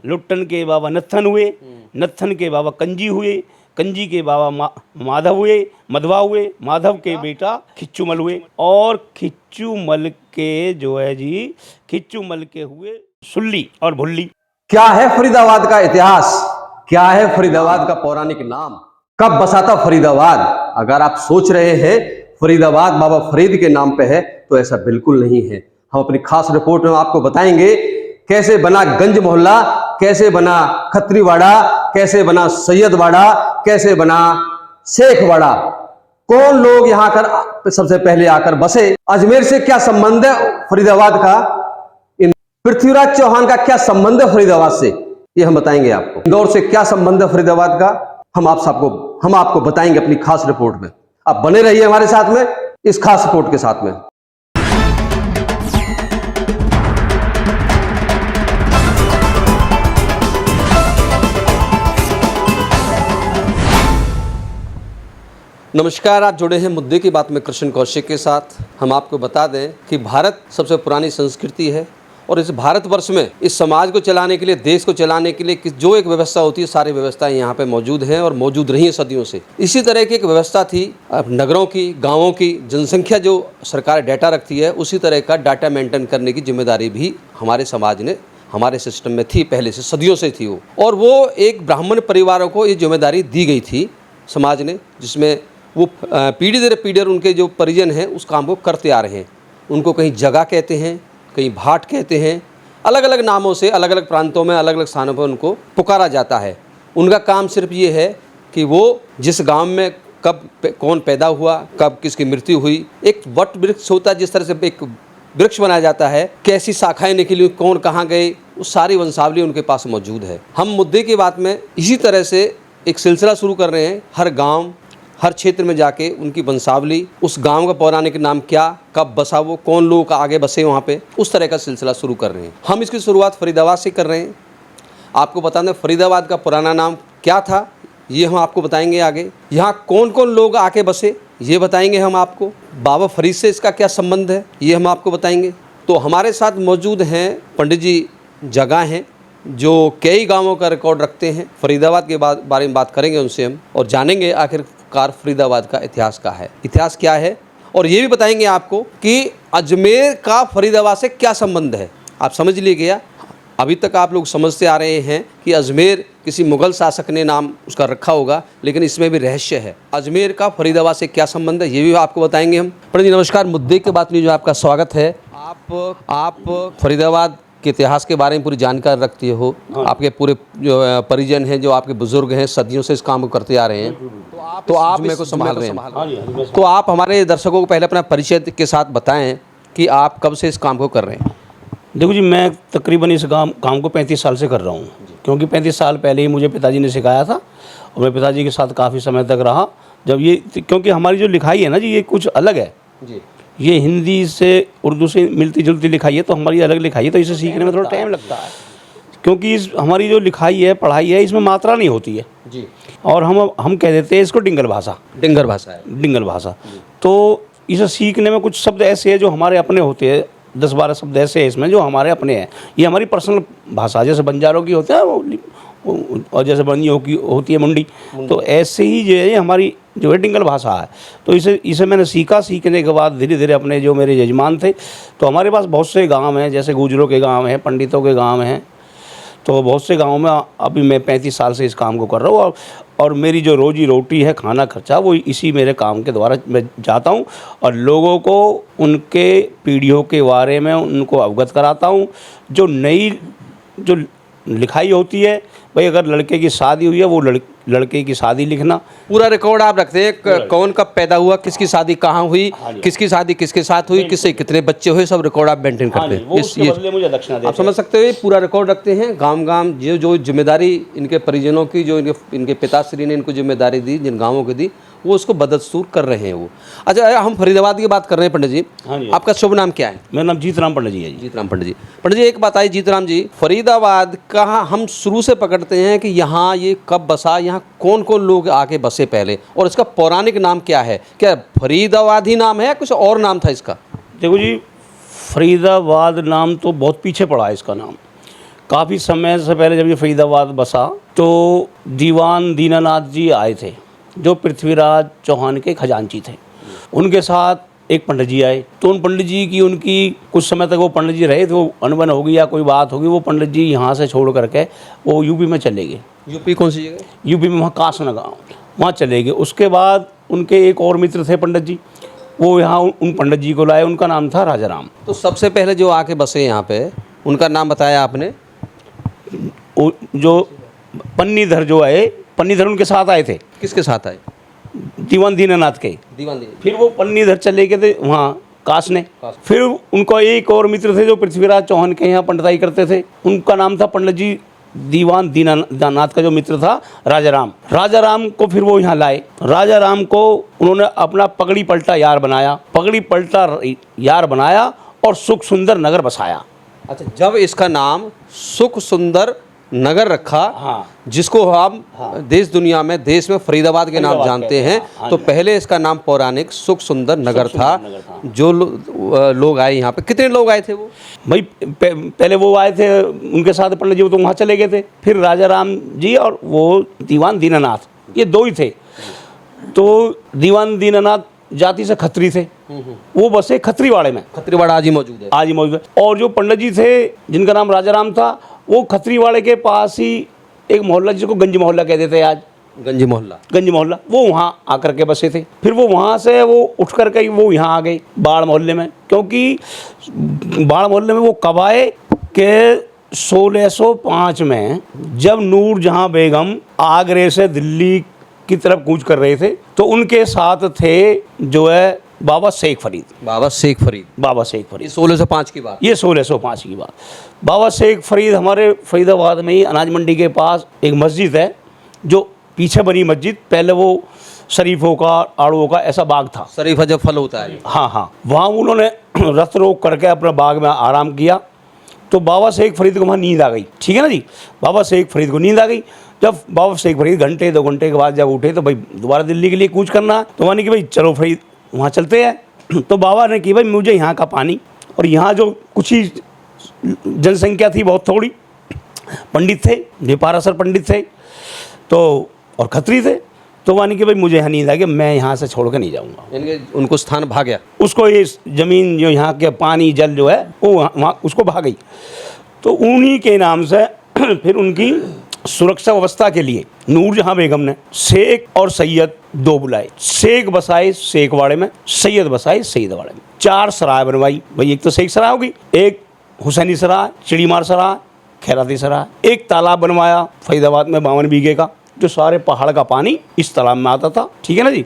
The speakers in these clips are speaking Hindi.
लुट्टन के बाबा नत्थन हुए, नत्थन के बाबा कंजी हुए, कंजी के बाबा माधव हुए, मधवा हुए, माधव के बेटा खिच्चूमल हुए, और खिच्चूमल के जो है जी, खिच्चूमल के हुए सुल्ली और भुल्ली। क्या है फरीदाबाद का इतिहास, क्या है फरीदाबाद का पौराणिक नाम, कब बसा था फरीदाबाद? अगर आप सोच रहे हैं फरीदाबाद बाबा फरीद के नाम पे है, तो ऐसा बिल्कुल नहीं है। हम अपनी खास रिपोर्ट में आपको बताएंगे कैसे बना गंज मोहल्ला, कैसे बना खत्रीवाड़ा, कैसे बना सैयदवाड़ा, कैसे बना शेखवाड़ा, कौन लोग यहाँ कर सबसे पहले आकर बसे, अजमेर से क्या संबंध है फरीदाबाद का, पृथ्वीराज चौहान का क्या संबंध है फरीदाबाद से, ये हम बताएंगे आपको। इंदौर से क्या संबंध है फरीदाबाद का, हम आपको बताएंगे अपनी खास रिपोर्ट में। आप बने रहिए हमारे साथ में, इस खास रिपोर्ट के साथ में। नमस्कार, आप जुड़े हैं मुद्दे की बात में कृष्ण कौशिक के साथ। हम आपको बता दें कि भारत सबसे पुरानी संस्कृति है, और इस भारतवर्ष में इस समाज को चलाने के लिए, देश को चलाने के लिए जो एक व्यवस्था होती है, सारी व्यवस्थाएं यहाँ पे मौजूद हैं और मौजूद रही हैं सदियों से। इसी तरह की एक व्यवस्था थी नगरों की, गाँवों की जनसंख्या जो सरकार डाटा रखती है, उसी तरह का डाटा मेंटेन करने की जिम्मेदारी भी हमारे समाज ने, हमारे सिस्टम में थी, पहले से सदियों से थी वो। और वो एक ब्राह्मण परिवारों को ये जिम्मेदारी दी गई थी समाज ने, जिसमें वो पीढ़ी दर पीढ़ी उनके जो परिजन हैं उस काम को करते आ रहे हैं। उनको कहीं जगह कहते हैं, कहीं भाट कहते हैं, अलग अलग नामों से अलग अलग प्रांतों में अलग अलग स्थानों पर उनको पुकारा जाता है। उनका काम सिर्फ ये है कि वो जिस गांव में कब कौन पैदा हुआ, कब किसकी मृत्यु हुई, एक वट वृक्ष होता है, जिस तरह से एक वृक्ष बनाया जाता है, कैसी शाखाएं निकली, कौन कहाँ गए, वो सारी वंशावली उनके पास मौजूद है। हम मुद्दे की बात में इसी तरह से एक सिलसिला शुरू कर रहे हैं। हर गाँव, हर क्षेत्र में जाके उनकी वंशावली, उस गांव का पौराणिक नाम क्या, कब बसा वो, कौन लोग आगे बसे वहाँ पे, उस तरह का सिलसिला शुरू कर रहे हैं। हम इसकी शुरुआत फरीदाबाद से कर रहे हैं। आपको बता दें फरीदाबाद का पुराना नाम क्या था, ये हम आपको बताएंगे आगे। यहाँ कौन कौन लोग आके बसे, ये बताएंगे हम आपको। बाबा फरीद से इसका क्या संबंध है, ये हम आपको बताएंगे। तो हमारे साथ मौजूद हैं पंडित जी जगह हैं, जो कई गाँवों का रिकॉर्ड रखते हैं। फरीदाबाद के बारे में बात करेंगे उनसे हम, और जानेंगे आखिरकार फरीदाबाद का इतिहास क्या है, और ये भी बताएंगे आपको कि अजमेर का फरीदाबाद से क्या संबंध है। आप समझ लीजिएगा, अभी तक आप लोग समझते आ रहे हैं कि अजमेर किसी मुग़ल शासक ने नाम उसका रखा होगा, लेकिन इसमें भी रहस्य है। अजमेर का फरीदाबाद से क्या संबंध है, ये भी आपको बताएंगे हम। पंडित जी नमस्कार, मुद्दे के बात में जो आपका स्वागत है। आप फरीदाबाद के इतिहास के बारे में पूरी जानकारी रखती हो। आपके पूरे जो परिजन हैं, जो आपके बुजुर्ग हैं, सदियों से इस काम को करते आ रहे हैं, तो आप मेरे को संभाल रहे हैं। तो आप हमारे दर्शकों को पहले अपना परिचय के साथ बताएं कि आप कब से इस काम को कर रहे हैं। देखो जी, मैं तकरीबन इस काम को 35 साल से कर रहा हूँ, क्योंकि 35 साल पहले ही मुझे पिताजी ने सिखाया था, और मैं पिताजी के साथ काफ़ी समय तक रहा। जब ये, क्योंकि हमारी जो लिखाई है ना जी, ये कुछ अलग है जी। ये हिंदी से उर्दू से मिलती जुलती लिखाई है, तो हमारी अलग लिखाई है, तो इसे सीखने में थोड़ा टाइम लगता है, क्योंकि हमारी जो लिखाई है, पढ़ाई है, इसमें मात्रा नहीं होती है जी। और हम कह देते हैं इसको डिंगल भाषा है, डिंगल भाषा। तो इसे सीखने में कुछ शब्द ऐसे हैं जो हमारे अपने होते हैं, 10-12 शब्द ऐसे हैं इसमें जो हमारे अपने हैं। ये हमारी पर्सनल भाषा, जैसे बंजारों की होती है और जैसे बनियों की होती है मुंडी, तो ऐसे ही जो है हमारी जो है डिंगल भाषा है। तो इसे मैंने सीखने के बाद धीरे धीरे अपने जो मेरे यजमान थे, तो हमारे पास बहुत से गांव हैं, जैसे गुजरों के गांव हैं, पंडितों के गांव हैं, तो बहुत से गांवों में अभी मैं 35 साल से इस काम को कर रहा हूँ। और मेरी जो रोजी रोटी है, खाना खर्चा, वो इसी मेरे काम के द्वारा मैं जाता हूँ और लोगों को उनके पीढ़ियों के बारे में उनको अवगत कराता हूँ। जो नई जो लिखाई होती है, भाई अगर लड़के की शादी हुई है, वो लड़के की शादी लिखना, पूरा रिकॉर्ड आप रखते हैं, कौन कब पैदा हुआ, किसकी शादी कहाँ हुई, किसकी शादी किसके साथ हुई, किससे कितने बच्चे हुए, सब रिकॉर्ड आप मेंटेन करते हैं। उसके बदले मुझे दक्षिणा देते हैं। आप समझ सकते हो, पूरा रिकॉर्ड रखते हैं। गांव जो जिम्मेदारी इनके परिजनों की, जो इनके पिताश्री ने इनको जिम्मेदारी दी, जिन गाँवों की दी, वो उसको बदस्तूर कर रहे हैं वो। अच्छा, हम फरीदाबाद की बात कर रहे हैं पंडित जी। आपका शुभ नाम क्या है? मेरा नाम जीतराम पंडित जी है। जीतराम पंडित जी। पंडित जी एक बात आई, जीतराम जी, फरीदाबाद का हम शुरू से पकड़ते हैं कि यहाँ ये कब बसा, यहाँ कौन कौन लोग आके बसे पहले, और इसका पौराणिक नाम क्या है? क्या फरीदाबाद ही नाम है या कुछ और नाम था इसका? देखो जी, फरीदाबाद नाम तो बहुत पीछे पड़ा है इसका नाम, काफ़ी समय से पहले जब ये फरीदाबाद बसा तो दीवान दीनानाथ जी आए थे, जो पृथ्वीराज चौहान के खजांची थे। उनके साथ एक पंडित जी आए, तो उन पंडित जी की उनकी कुछ समय तक वो पंडित जी रहे, तो अनबन होगी या कोई बात होगी, वो पंडित जी यहाँ से छोड़ करके वो यूपी में चले गए। यूपी कौन सी जगह? यूपी में वहाँ कासना गाँव, वहाँ चले गए। उसके बाद उनके एक और मित्र थे पंडित जी, वो यहाँ उन पंडित जी को लाए, उनका नाम था राजा राम। तो सबसे पहले जो आके बसे यहाँ पे, उनका नाम बताया आपने? जो पन्नीधर जो आए, पन्नीधर उनके साथ आए थे, किसके साथ आए? दीवान दीनानाथ के। दीवान फिर वो पन्नीधर चले गए थे वहाँ कासने। फिर उनका एक और मित्र थे जो पृथ्वीराज चौहान के यहाँ पंडिताई करते थे, उनका नाम था पंडित जी दीवान दीनानाथ का जो मित्र था राजा राम। राजा राम को फिर वो यहाँ लाए। राजा राम को उन्होंने अपना पगड़ी पलटा यार बनाया, पगड़ी पलटा यार बनाया और सुख सुंदर नगर बसाया। अच्छा, जब इसका नाम सुख सुंदर नगर रखा, हाँ, जिसको हम देश दुनिया में देश में फरीदाबाद के नाम जानते हैं, तो पहले इसका नाम पौराणिक सुख सुंदर नगर था। जो लोग आए यहाँ पे, कितने लोग आए थे वो? भाई पहले वो आए थे, उनके साथ पंडित जी, वो तो वहाँ चले गए थे। फिर राजा राम जी और वो दीवान दीनानाथ, ये दो ही थे। तो दीवान दीनानाथ जाति से खत्री थे, वो बसे खत्रीवाड़े में। खत्रीवाड़ा आज ही मौजूद है? आज ही मौजूद है। और जो पंडित जी थे जिनका नाम राजा राम था, वो खत्रीवाड़े के पास ही एक मोहल्ला जिसको गंज मोहल्ला कहते थे आज, गंज मोहल्ला, गंज मोहल्ला, वो वहाँ आकर के बसे थे। फिर वो वहाँ से वो उठ कर के वो यहाँ आ गए बाढ़ मोहल्ले में, क्योंकि बाढ़ मोहल्ले में वो कब आए कि 1605 में जब नूरजहां बेगम आगरे से दिल्ली की तरफ कूच कर रहे थे, तो उनके साथ थे जो है बाबा शेख फरीद। बाबा शेख फरीद, बाबा शेख फरीद, 1605 की बात, ये 1605 की बात। बाबा शेख फरीद हमारे फरीदाबाद में ही अनाज मंडी के पास एक मस्जिद है, जो पीछे बनी मस्जिद, पहले वो शरीफों का, आड़ुओं का ऐसा बाग था। शरीफा जब फल होता है, हाँ हाँ, वहाँ उन्होंने रथ रोक करके अपने बाग में आराम किया। तो बाबा शेख फरीद को वहाँ नींद आ गई, ठीक है ना जी। बाबा शेख फरीद को नींद आ गई। जब बाबा शेख फरीद घंटे 2 घंटे के बाद जब उठे, तो भाई दोबारा दिल्ली के लिए कूच करना है, तो वहाँ कि भाई चलो फरीद वहाँ चलते हैं। तो बाबा ने कि भाई मुझे यहाँ का पानी, और यहाँ जो कुछ ही जनसंख्या थी बहुत थोड़ी, पंडित थे, नेपारासर पंडित थे, तो और खत्री थे, तो वहाँ कि भाई मुझे यहाँ नींद आ गया, मैं यहाँ से छोड़ कर नहीं जाऊँगा। यानी कि उनको स्थान भाग गया, उसको ये ज़मीन जो यहाँ के पानी जल जो है वो वहाँ उसको भाग गई। तो उन्हीं के नाम से फिर उनकी सुरक्षा व्यवस्था के लिए नूरजहां बेगम ने शेख और सैयद 2 बुलाए। शेख बसाए शेखवाड़े में, सैयद बसाए सैयदवाड़े में। 4 सराय बनवाई। भाई एक तो शेख सराय होगी, एक हुसैनी सराय, चिड़ीमार सराय, खैराती सराय। एक तालाब बनवाया फरीदाबाद में 52 बीघे का, जो सारे पहाड़ का पानी इस तालाब में आता था, ठीक है ना जी।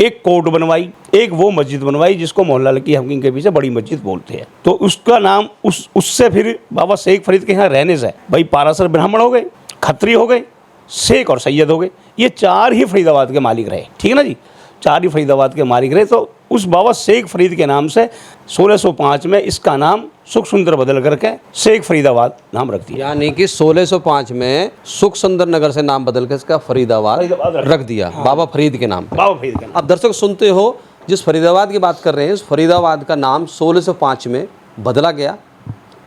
एक कोर्ट बनवाई, एक वो मस्जिद बनवाई जिसको मोहल्ला की हकीम के पीछे बड़ी मस्जिद बोलते हैं। तो उसका नाम उससे फिर बाबा शेख फरीद के यहाँ रहने से भाई पारासर ब्राह्मण हो गए, खत्री हो गए, शेख और सैयद हो गए। ये 4 ही फरीदाबाद के मालिक रहे, ठीक है ना जी। 4 ही फरीदाबाद के मालिक रहे। तो उस बाबा शेख फरीद के नाम से 1605 में इसका नाम सुख सुंदर बदल करके शेख फरीदाबाद नाम रख दिया। यानी कि 1605 में सुख सुंदर नगर से नाम बदल के इसका फरीदाबाद रख दिया। हाँ। बाबा फरीद के नाम, बाबा फरीद के नाम। अब दर्शक सुनते हो, जिस फरीदाबाद की बात कर रहे हैं, उस फरीदाबाद का नाम 1605 में बदला गया।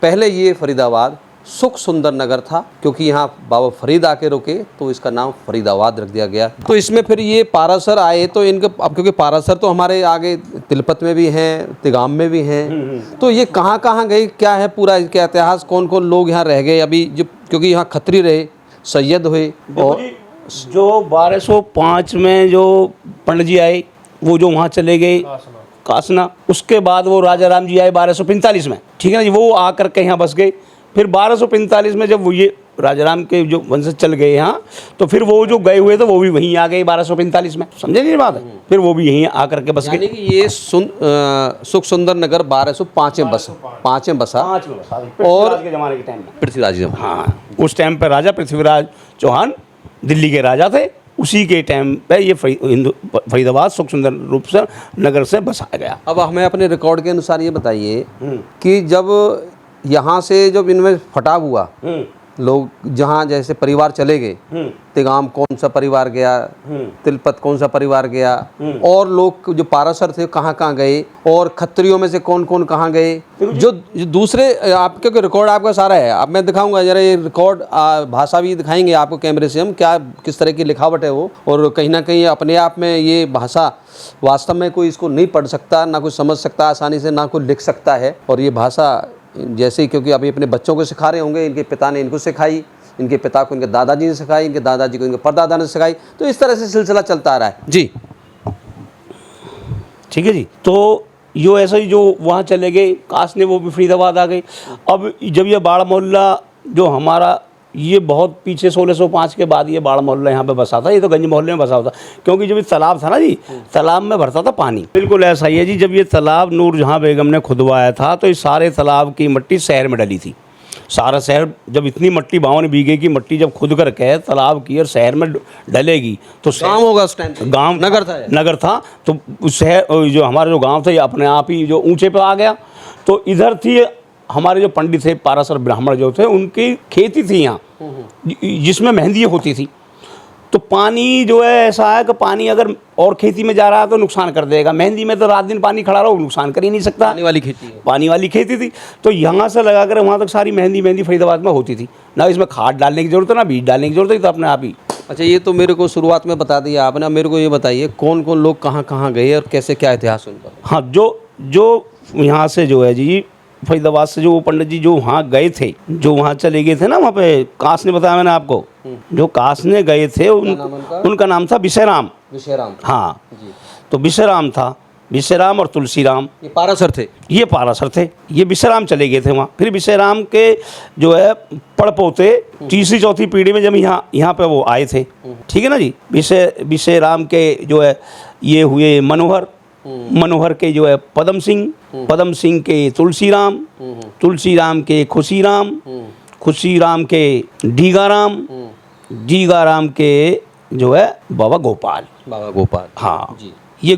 पहले ये फरीदाबाद सुख सुंदर नगर था, क्योंकि यहाँ बाबा फरीद आके रुके, तो इसका नाम फरीदाबाद रख दिया गया। तो इसमें फिर ये पारासर आए, तो इनके अब क्योंकि पारासर तो हमारे आगे तिलपत में भी हैं, तिगाम में भी हैं, तो ये कहाँ कहाँ गए, क्या है पूरा इसका इतिहास, कौन कौन लोग यहाँ रह गए अभी, जो क्योंकि यहाँ खत्री रहे, सैयद हुए। और जो 1205 में जो पंडित जी आए, वो जो वहाँ चले गए कासना, उसके बाद वो राजा राम जी आए 1245 में, ठीक है ना जी। वो आकर के यहाँ बस गए। फिर 1245 में जब वो ये राजा राम के जो वंशज चल गए यहाँ, तो फिर वो जो गए हुए थे वो भी वहीं आ गए 1245 में, समझे नहीं बात है। फिर वो भी यहीं आकर के बस गए। यानी कि ये सुख सुंदर नगर 1205 में बसा, 5 में बसा, और के जमाने के टाइम में पृथ्वीराज, हाँ, उस टाइम पर राजा पृथ्वीराज चौहान दिल्ली के राजा थे। उसी के टाइम पे ये फरीदाबाद सुख सुंदर रूप से नगर से बसाया गया। अब हमें अपने रिकॉर्ड के अनुसार ये बताइए कि जब यहाँ से जब इनमें फटाव हुआ, लोग जहाँ जैसे परिवार चले गए, तिगाम कौन सा परिवार गया, तिलपत कौन सा परिवार गया, और लोग जो पारासर थे कहाँ कहाँ गए, और खत्रियों में से कौन कौन कहाँ गए, जो दूसरे आपके रिकॉर्ड आपका सारा है। अब मैं दिखाऊंगा जरा ये रिकॉर्ड, भाषा भी दिखाएंगे आपको कैमरे से हम, क्या किस तरह की लिखावट है वो। और कहीं ना कहीं अपने आप में ये भाषा वास्तव में कोई इसको नहीं पढ़ सकता, ना कोई समझ सकता आसानी से, ना कोई लिख सकता है। और ये भाषा जैसे ही, क्योंकि अभी अपने बच्चों को सिखा रहे होंगे, इनके पिता ने इनको सिखाई, इनके पिता को इनके दादाजी ने सिखाई, इनके दादाजी को इनके परदादा ने सिखाई, तो इस तरह से सिलसिला चलता आ रहा है जी। ठीक है जी। तो यो ऐसा ही जो वहाँ चले गए, काश ने वो भी फरीदाबाद आ गए। अब जब ये बाड़ा मोहल्ला जो हमारा, ये बहुत पीछे 1605 के बाद ये बाड़ा मोहल्ला यहाँ पे बसा था। ये तो गंज मोहल्ले में बसा था, क्योंकि जब ये तालाब था ना जी, तालाब में भरता था पानी। बिल्कुल ऐसा ही है जी। जब ये तालाब नूरजहाँ बेगम ने खुदवाया था तो इस सारे तालाब की मिट्टी शहर में डली थी। सारा शहर, जब इतनी मट्टी 52 बीघे की मट्टी जब खुद करके तालाब की और शहर में डलेगी तो गाँव होगा उस टाइम, गांव नगर था तो शहर, जो हमारा जो गांव था ये अपने आप ही जो ऊंचे पे आ गया। तो इधर थी हमारे जो पंडित थे, पारासर ब्राह्मण जो थे, उनकी खेती थी यहाँ जिसमें मेहंदी होती थी। तो पानी जो है ऐसा है कि पानी अगर और खेती में जा रहा है तो नुकसान कर देगा, मेहंदी में तो रात दिन पानी खड़ा रहो, नुकसान कर ही नहीं सकता। पानी वाली खेती है, पानी वाली खेती थी। तो यहाँ से लगा कर वहाँ तक सारी मेहंदी फरीदाबाद में होती थी, ना इसमें खाद डालने की जरूरत है, ना बीज डालने की जरूरत है, तो अपने आप ही। अच्छा, ये तो मेरे को शुरुआत में बता दिया आपने। मेरे को ये बताइए कौन कौन लोग कहाँ कहाँ गए और कैसे, क्या इतिहास उनका। हाँ, जो यहाँ से जो है जी, फरीदाबाद से जो वो पंडित जी जो वहाँ गए थे, जो वहाँ चले गए थे ना, वहाँ पे काश ने बताया मैंने आपको, जो काश ने गए थे उनका नाम था विषयराम। हाँ जी। तो विषयराम था, विषयराम और तुलसीराम, ये पारासर थे, ये पारासर थे। ये विषयराम चले गए थे वहाँ। फिर विषयराम के जो है पड़पोते तीसरी चौथी पीढ़ी में जब यहाँ पे वो आए थे, ठीक है ना जी। विषयराम के जो है ये हुए मनोहर के जो है पदम सिंह के तुलसीराम, तुलसीराम के खुशीराम के डीगाराम के जो है बाबा गोपाल। हाँ जी। ये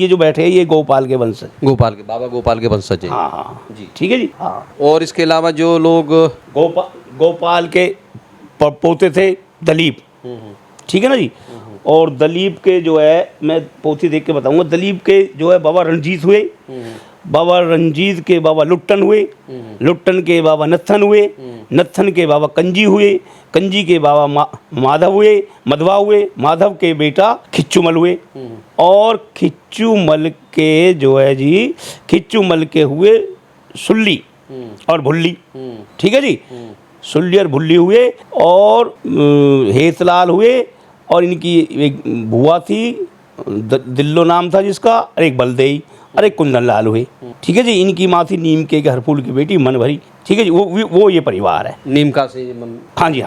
जो बैठे हैं ये गोपाल के वंश, बाबा गोपाल के वंशज हैं। हाँ जी, ठीक है जी। हाँ, और इसके अलावा जो लोग गोपाल के पोते थे दलीप, ठीक है ना जी। और दलीप के जो है, मैं पोथी देख के बताऊंगा, दलीप के जो है बाबा रणजीत हुए, बाबा रणजीत के बाबा लुट्टन हुए, लुट्टन के बाबा नत्थन हुए, नत्थन के बाबा कंजी हुए, कंजी के बाबा मधवा हुए, माधव के बेटा खिच्चूमल हुए, और खिच्चूमल के जो है जी, खिच्चूमल के हुए सुल्ली और भुल्ली, ठीक है जी। सुल्ली और भुल्ली हुए, और हेतलाल हुए, और इनकी एक बुआ थी, दिल्लो नाम था जिसका, और एक बलदेई, और एक कुंदन लाल हुए, ठीक है जी। इनकी माँ थी नीम के हरफूल की बेटी मनभरी, ठीक है जी। वो ये परिवार है, नीम का से। हाँ जी,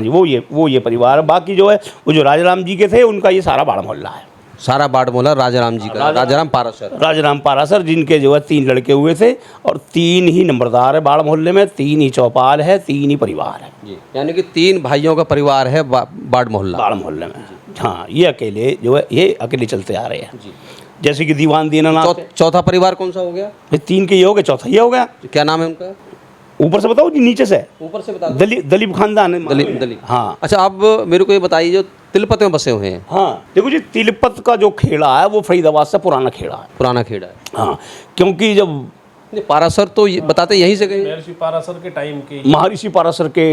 वो ये परिवार है। बाकी जो है वो जो राजाराम जी के थे उनका ये सारा बाड़ा मोहल्ला है, सारा बाड़ मोहल्ला राजाराम जी का, राजाराम पारासर, जिनके जो है 3 लड़के हुए थे, और 3 ही नंबरदार है बाड़ा मोहल्ले में, 3 ही चौपाल है, 3 ही परिवार है जी। यानी कि 3 भाइयों का परिवार है बाड़ मोहल्ले में। हाँ, ये अकेले जो है ये अकेले चलते आ रहे हैं जी। जैसे कि दीवान दीनानाथ। चौथा परिवार कौन सा हो गया? 3 के ये हो गए, चौथा ये हो गया। क्या नाम है उनका? ऊपर से बताओ जी, नीचे से ऊपर से बता। दलीप खानदान है। दलीप। हाँ। अच्छा, अब मेरे को ये बताइए, जो तिलपत में बसे हुए हैं। हाँ, देखो जी, तिलपत का जो खेड़ा है वो फरीदाबाद से पुराना खेड़ा है। हाँ, क्योंकि जब पारासर तो बताते यहीं से गए, महर्षि पारासर के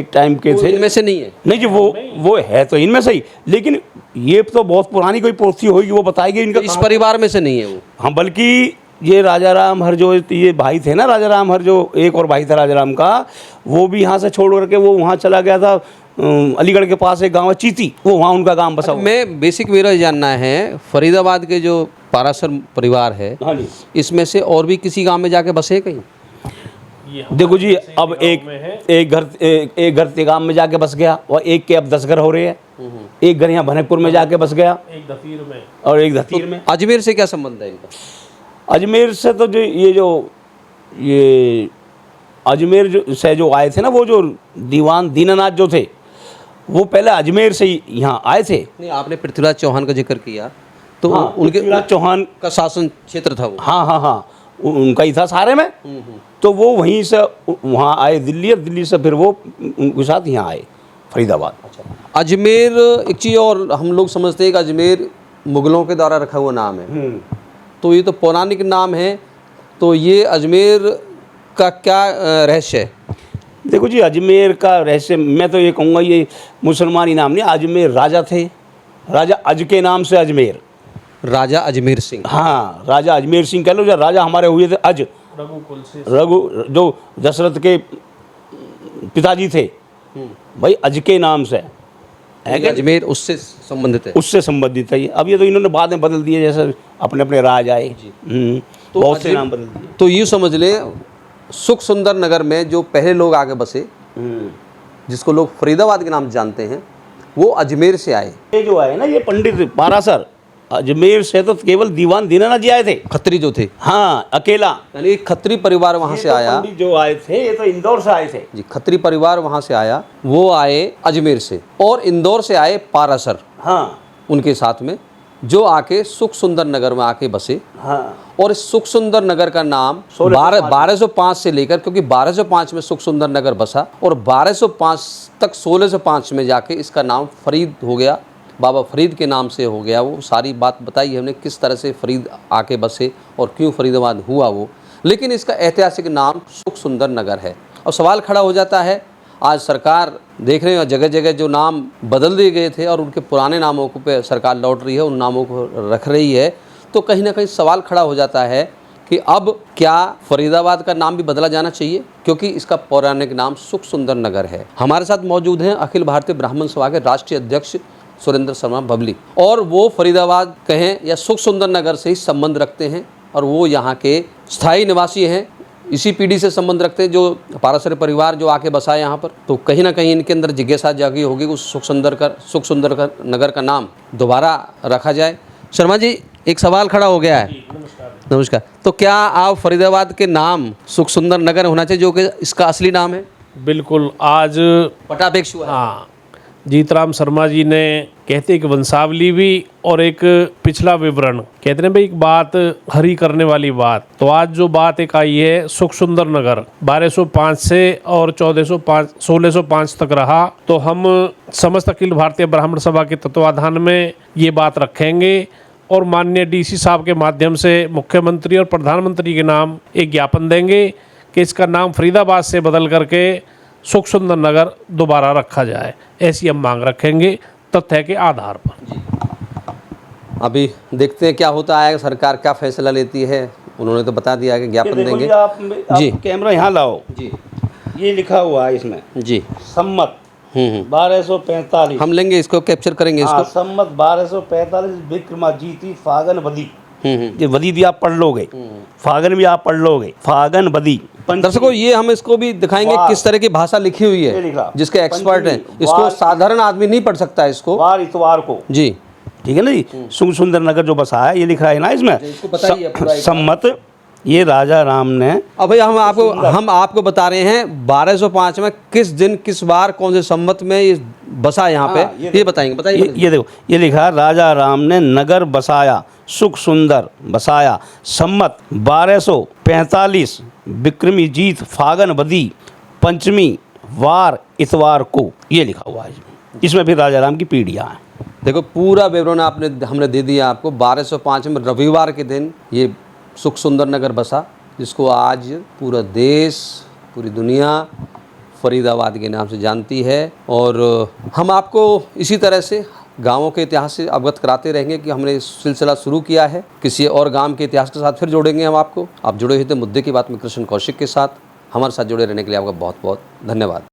टाइम के थे। इनमें से नहीं है? नहीं जी, वो है तो इनमें से ही, लेकिन ये तो बहुत पुरानी कोई पोथी होगी, वो बताएगी इनका। इस परिवार में से नहीं है वो? हाँ, बल्कि ये राजाराम हर जो ये भाई थे ना, राजाराम हर जो एक और भाई था राजाराम का, वो भी यहाँ से छोड़ करके वो वहाँ चला गया था, अलीगढ़ के पास एक गांव है चीती, वो वहाँ उनका गांव बसा। मैं बेसिक मेरा जानना है, फरीदाबाद के जो पारासर परिवार है, हाँ जी, इसमें से और भी किसी गांव में जाके बसे कहीं? देखो जी, अब एक घर तेगाम में जाके बस गया, और एक के अब 10 घर हो रहे हैं। एक घर यहाँ भनकपुर में जाके बस गया, एक धतीर में, और एक धतीर में। अजमेर से क्या संबंध है इनका? अजमेर से तो ये अजमेर से जो आए थे ना, वो जो दीवान दीनानाथ जो थे, वो पहले अजमेर से ही यहाँ आए थे। नहीं, आपने पृथ्वीराज चौहान का जिक्र किया, तो हाँ, उनके पृथ्वीराज चौहान का शासन क्षेत्र था वो। हाँ, उनका ही था सारे में। तो वो वहीं से वहाँ आए दिल्ली, और दिल्ली से फिर वो उनके साथ यहाँ आए फरीदाबाद। अजमेर, एक चीज़ और हम लोग समझते हैं कि अजमेर मुग़लों के द्वारा रखा हुआ नाम है, तो ये तो पौराणिक नाम है, तो ये अजमेर का क्या रहस्य है? देखो जी, अजमेर का रहस्य मैं तो ये कहूँगा, ये मुसलमानी नाम नहीं, अजमेर राजा थे, राजा अज के नाम से अजमेर, राजा अजमेर सिंह। हाँ, राजा अजमेर सिंह कह लो, जो राजा हमारे हुए थे अज, रघु जो दशरथ के पिताजी थे भाई, अज के नाम से है कि अजमेर उससे संबंधित है, उससे संबंधित है ये। अब ये तो इन्होंने बाद में बदल दिए, जैसे अपने अपने राज आए, तो बहुत से नाम बदल दिए। तो ये समझ लें, सुख सुंदर नगर में जो पहले लोग आके बसे, जिसको लोग फरीदाबाद के नाम से जानते हैं, वो अजमेर से आए। ये जो आए ना, ये पंडित पारासर, अजमेर से तो केवल दीवान दीनानाथ जी आए थे, खत्री जो थे, हाँ, अकेला। यानी एक खत्री परिवार वहाँ से आया। पंडित जो आए थे, ये तो इंदौर से आए थे जी, खत्री परिवार वहाँ से आया, वो आए अजमेर से, और इंदौर से आए पारासर, हाँ उनके साथ में, जो आके सुख सुंदर नगर में आके बसे। हाँ, और इस सुख सुंदर नगर का नाम 1205 से लेकर, क्योंकि 1205 में सुख सुंदर नगर बसा, और 1205 तक 1605 में जाके इसका नाम फरीद हो गया, बाबा फरीद के नाम से हो गया। वो सारी बात बताई हमने, किस तरह से फरीद आके बसे और क्यों फरीदाबाद हुआ वो, लेकिन इसका ऐतिहासिक नाम सुख सुंदर नगर है। और सवाल खड़ा हो जाता है, आज सरकार देख रहे हैं जगह जगह जो नाम बदल दिए गए थे और उनके पुराने नामों को पे सरकार लौट रही है, उन नामों को रख रही है, तो कहीं ना कहीं सवाल खड़ा हो जाता है कि अब क्या फरीदाबाद का नाम भी बदला जाना चाहिए, क्योंकि इसका पौराणिक नाम सुख सुंदर नगर है। हमारे साथ मौजूद हैं अखिल भारतीय ब्राह्मण सभा के राष्ट्रीय अध्यक्ष सुरेंद्र शर्मा बबली, और वो फरीदाबाद कहें या सुख सुंदर नगर से ही संबंध रखते हैं, और वो यहाँ के स्थायी निवासी हैं, इसी पीढ़ी से संबंध रखते हैं, जो पारासर परिवार जो आके बसा है यहाँ पर। तो कहीं ना कहीं इनके अंदर जिज्ञासा जागी होगी उस सुख सुंदर नगर का नाम दोबारा रखा जाए। शर्मा जी, एक सवाल खड़ा हो गया है। नमस्कार। तो क्या आप फरीदाबाद के नाम सुख सुंदर नगर होना चाहिए, जो कि इसका असली नाम है? बिल्कुल। आज पटापेक्ष हुआ है। हाँ, जीतराम शर्मा जी ने कहते हैं कि वंशावली भी और एक पिछला विवरण कहते हैं भाई, एक बात हरी करने वाली बात। तो आज जो बात एक आई है, सुख सुंदर नगर 1205 से और 1605 तक रहा, तो हम समस्त अखिल भारतीय ब्राह्मण सभा के तत्वाधान में ये बात रखेंगे और माननीय डीसी साहब के माध्यम से मुख्यमंत्री और प्रधानमंत्री के नाम एक ज्ञापन देंगे कि इसका नाम फरीदाबाद से बदल करके सुख सुंदर नगर दोबारा रखा जाए। ऐसी हम मांग रखेंगे तथ्य के आधार पर। अभी देखते हैं क्या होता है, सरकार क्या फैसला लेती है। उन्होंने तो बता दिया कि ज्ञापन देंगे। आप जी, कैमरा यहाँ लाओ जी, ये लिखा हुआ है इसमें, जी, सम्मत 1245। हम लेंगे इसको, कैप्चर करेंगे हाँ, इसको। सम्मत 1245 विक्रमाजीति फागन बदी। ये बदी भी आप पढ़ लोगे, फागन भी आप पढ़ लोगे, फागन बदी। दर्शकों, ये हम इसको भी दिखाएंगे किस तरह की भाषा लिखी हुई है, जिसके एक्सपर्ट हैं। इसको साधारण आदमी नहीं पढ़ सकता इसको। वार इतवार को, जी, ठीक है ना जी। सुख सुंदर नगर जो बसा है, ये लिखा है ना इसमें, इसको बताइए पूरा। सम्मत, ये राजा राम ने। अब भाई हम आपको बता रहे हैं 1205 में किस दिन किस बार कौन से सम्मत में ये बसा यहाँ पे, ये बताएंगे। बताइए। ये देखो, ये लिखा है, राजा राम ने नगर बसाया, सुख सुंदर बसाया, सम्मत 1245 विक्रमी जीत फागन बदी, पंचमी वार इतवार को, ये लिखा हुआ है इसमें। फिर राजा राम की पीढ़ियाँ हैं। देखो, पूरा विवरण हमने दे दिया आपको। 1205 में रविवार के दिन ये सुख सुंदर नगर बसा, जिसको आज पूरा देश, पूरी दुनिया फरीदाबाद के नाम से जानती है। और हम आपको इसी तरह से गाँवों के इतिहास से अवगत कराते रहेंगे कि हमने इस सिलसिला शुरू किया है। किसी और गांव के इतिहास के साथ फिर जोड़ेंगे हम आपको। आप जुड़े हुए थे मुद्दे की बात में कृष्ण कौशिक के साथ। हमारे साथ जुड़े रहने के लिए आपका बहुत बहुत धन्यवाद।